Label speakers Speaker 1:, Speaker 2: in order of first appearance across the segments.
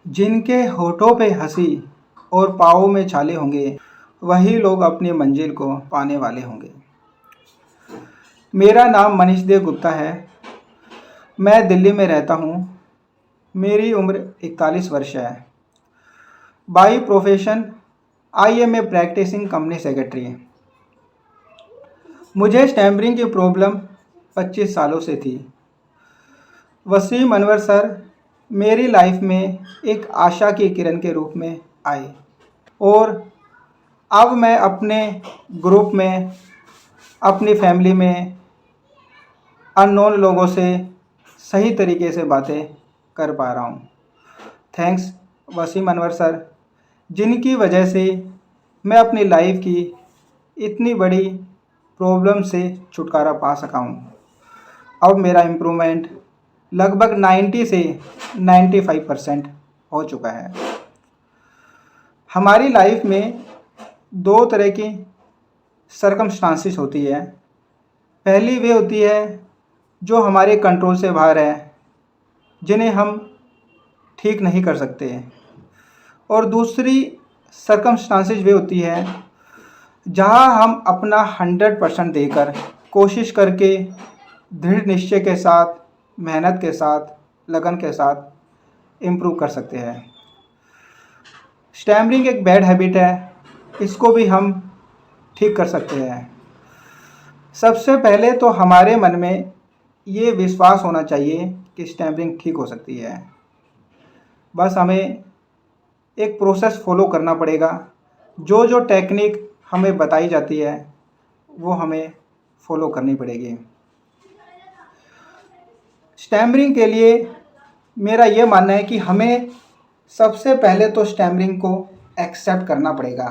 Speaker 1: जिनके होठों पे हंसी और पाँवों में छाले होंगे, वही लोग अपनी मंजिल को पाने वाले होंगे। मेरा नाम मनीष देव गुप्ता है। मैं दिल्ली में रहता हूँ। मेरी उम्र 41 वर्ष है। By profession I am a practising company secretary. मुझे स्टैमरिंग की प्रॉब्लम 25 सालों से थी। वसीम अनवर सर मेरी लाइफ में एक आशा की किरण के रूप में आए और अब मैं अपने ग्रुप में, अपनी फैमिली में अननोन लोगों से सही तरीके से बातें कर पा रहा हूँ। थैंक्स वसीम अनवर सर, जिनकी वजह से मैं अपनी लाइफ की इतनी बड़ी प्रॉब्लम से छुटकारा पा सका हूँ। अब मेरा इम्प्रूवमेंट लगभग 90 से 95% हो चुका है। हमारी लाइफ में दो तरह की सरकमस्टांसिस होती है। पहली वे होती है जो हमारे कंट्रोल से बाहर है, जिन्हें हम ठीक नहीं कर सकते, और दूसरी सरकमस्टांसिस वे होती है जहां हम अपना 100% देकर, कोशिश करके, दृढ़ निश्चय के साथ, मेहनत के साथ, लगन के साथ इम्प्रूव कर सकते हैं। स्टैमरिंग एक बैड हैबिट है, इसको भी हम ठीक कर सकते हैं। सबसे पहले तो हमारे मन में ये विश्वास होना चाहिए कि स्टैमरिंग ठीक हो सकती है। बस हमें एक प्रोसेस फॉलो करना पड़ेगा। जो जो टेक्निक हमें बताई जाती है वो हमें फॉलो करनी पड़ेगी। स्टैमरिंग के लिए मेरा ये मानना है कि हमें सबसे पहले तो स्टैमरिंग को एक्सेप्ट करना पड़ेगा।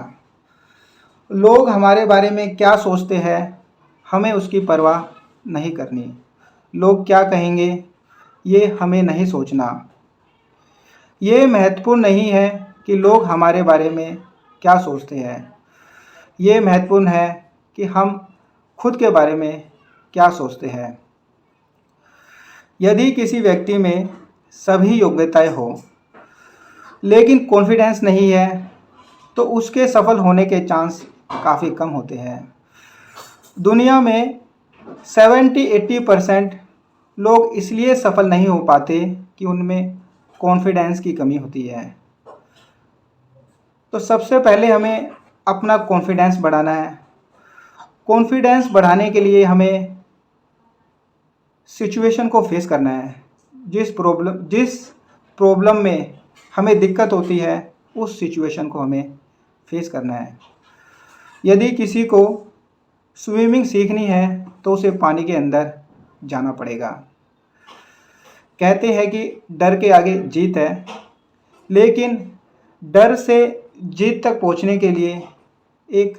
Speaker 1: लोग हमारे बारे में क्या सोचते हैं, हमें उसकी परवाह नहीं करनी। लोग क्या कहेंगे ये हमें नहीं सोचना। ये महत्वपूर्ण नहीं है कि लोग हमारे बारे में क्या सोचते हैं। ये महत्वपूर्ण है कि हम खुद के बारे में क्या सोचते हैं। यदि किसी व्यक्ति में सभी योग्यताएं हो लेकिन कॉन्फिडेंस नहीं है तो उसके सफल होने के चांस काफ़ी कम होते हैं। दुनिया में 70-80% लोग इसलिए सफल नहीं हो पाते कि उनमें कॉन्फिडेंस की कमी होती है। तो सबसे पहले हमें अपना कॉन्फिडेंस बढ़ाना है। कॉन्फिडेंस बढ़ाने के लिए हमें सिचुएशन को फेस करना है। जिस प्रॉब्लम में हमें दिक्कत होती है उस सिचुएशन को हमें फेस करना है। यदि किसी को स्विमिंग सीखनी है तो उसे पानी के अंदर जाना पड़ेगा। कहते हैं कि डर के आगे जीत है, लेकिन डर से जीत तक पहुंचने के लिए एक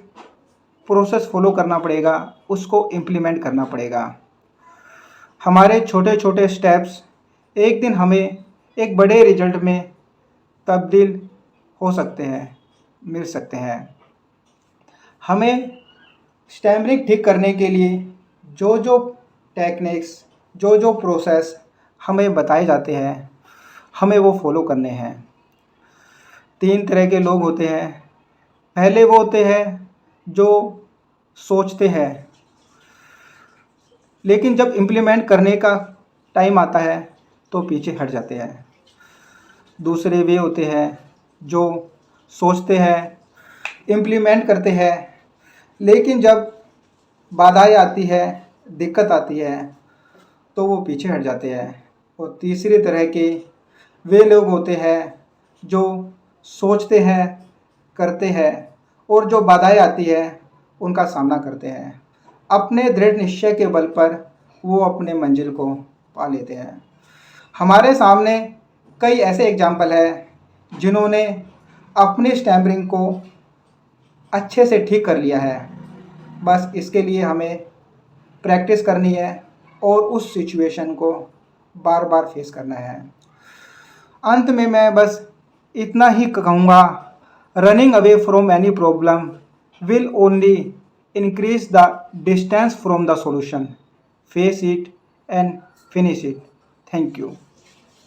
Speaker 1: प्रोसेस फॉलो करना पड़ेगा, उसको इम्प्लीमेंट करना पड़ेगा। हमारे छोटे छोटे स्टेप्स एक दिन हमें एक बड़े रिजल्ट में तब्दील हो सकते हैं, मिल सकते हैं। हमें स्टैमरिंग ठीक करने के लिए जो जो टेक्निक्स, जो जो प्रोसेस हमें बताए जाते हैं, हमें वो फॉलो करने हैं। 3 तरह के लोग होते हैं। पहले वो होते हैं जो सोचते हैं, लेकिन जब इम्प्लीमेंट करने का टाइम आता है तो पीछे हट जाते हैं। दूसरे वे होते हैं जो सोचते हैं, इम्प्लीमेंट करते हैं, लेकिन जब बाधाएं आती है, दिक्कत आती है तो वो पीछे हट जाते हैं। और तीसरी तरह के वे लोग होते हैं जो सोचते हैं, करते हैं, और जो बाधाएं आती है उनका सामना करते हैं। अपने दृढ़ निश्चय के बल पर वो अपने मंजिल को पा लेते हैं। हमारे सामने कई ऐसे एग्जाम्पल हैं जिन्होंने अपनी स्टैमरिंग को अच्छे से ठीक कर लिया है। बस इसके लिए हमें प्रैक्टिस करनी है और उस सिचुएशन को बार बार फेस करना है। अंत में मैं बस इतना ही कहूँगा, running away from any problem will only increase the distance from the solution. Face it and finish it. Thank you.